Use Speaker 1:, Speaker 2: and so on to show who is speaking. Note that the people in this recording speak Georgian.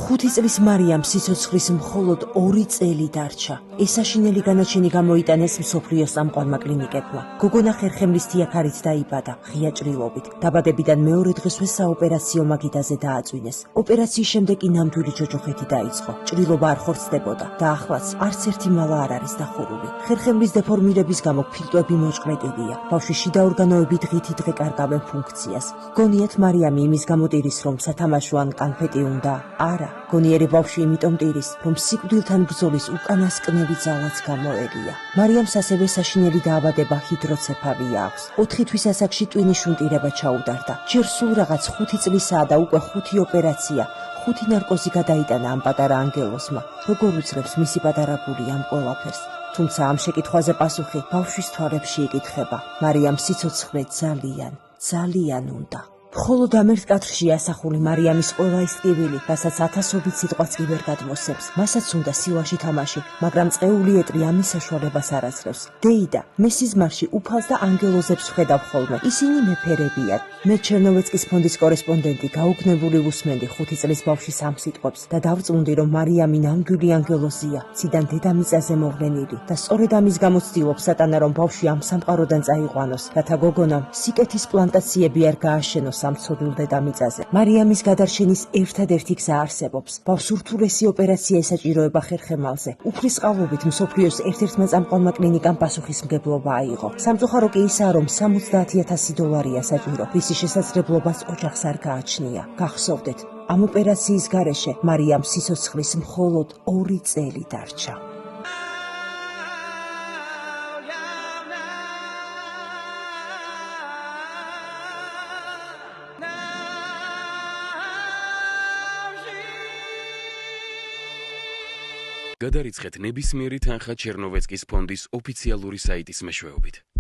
Speaker 1: 5 წლის მარიამ სიცოცხლის მხოლოდ 2 წელი დარჩა. ეს საშინელი განაჩენი გამოიტანეს მსოფლიოს წამყვანმა კლინიკებმა. გოგონა ხერხემლის თიაქარით დაიბადა, ღია ჭრილობით. დაბადებიდან მეორე დღესვე საოპერაციო მაგიდაზე დააწვინეს. ოპერაციის შემდეგ კი ნამდვილი ჯოჯოხეთი დაიწყო. ჭრილობა არ ხორცდებოდა და ახლაც არც ერთი მალა არ არის დახურული. ხერხემლის დეფორმირების გამო ფილტვები მოჭყლეტილია. ბავშვის შიდა ორგანოები დღითიდღე კარგავენ ფუნქციას. გონიათ მარიამი იმის გამო ტირის, რომ სათამაშო ან კანფეტი უნდა? არა. გონიერი ბავშვი იმიტომ ტირის, რომ სიკვდილთან ბრძოლის უკანასკნელი ძალაც გამოელია. მარიამს ასევე საშინელი დაავადება ჰიდროცეფალია აქვს. 4 თვის ასაკში ტვინის შუნტირება ჩაუდარდა. ჯერ სულ რაღაც 5 წლისაა და უკვე 5 ოპერაცია, 5 ნარკოზი გადაიტანა ამ პატარა ანგელოსმა. როგორ უძლებს მისი პატარა გული ამ ყველაფერს? თუმცა ამ შეკითხვაზე პასუხი ბავშვის თვალებში იკითხება. მარიამს სიცოცხლე ძალიან უნდა. მხოლოდ ამ ერთ კადრში ასახული მარიამის ყველა ის ტკივილი, რასაც ათასობით სიტყვაც კი ვერ გადმოსცემს. მასაც უნდა სილაში თამაში, მაგრამ წეული ეტრი ამის საშუალებას არ აძლევს. დეიდა, მე სიზმარში უფალს და ანგელოზებს ვხედავ ხოლმე. ისინი მეფერებიან. მე ჩერნოვეცკის ფონდის კორესპონდენტი, გაუგნებული უსმენდი 5 წლის ბავშვის ამ სიტყვებს და დავწუნდი, რომ მარიამი ნამდვილი ანგელოზია, ციდან დედამიწაზე მოვლენილი და სწორედ ამის გამო ცდილობს სატანა, რომ ბავშვი ამ სამყაროდან წაიყვანოს, რათა გოგონამ სიკეთის პლანტაციები არ გააშენოს ამ ცოდვილ დედამიწაზე. მარიამის გადარჩენის ერთადერთი გზა არსებობს. ბავშვს ურთულესი ოპერაცია ესაჭიროება ხერხემალზე. უფლისყავლობით მსოფლიოს ერთ-ერთმა წამყვანმა კლინიკამ პასუხისმგებლობა აიღო. სამწუხარო კი ისაა, რომ $70,000 საჭირო, რისი შესაძლებლობაც ოჯახს არ გააჩნია. გახსოვდეთ, ამ ოპერაციის გარეშე მარიამს სიცოცხლის მხოლოდ 2 წელი დარჩა.
Speaker 2: გადარიცხეთ ნებისმიერი თანხა ჩერნოვეცკის ფონდის ოფიციალური საიტის მეშვეობით.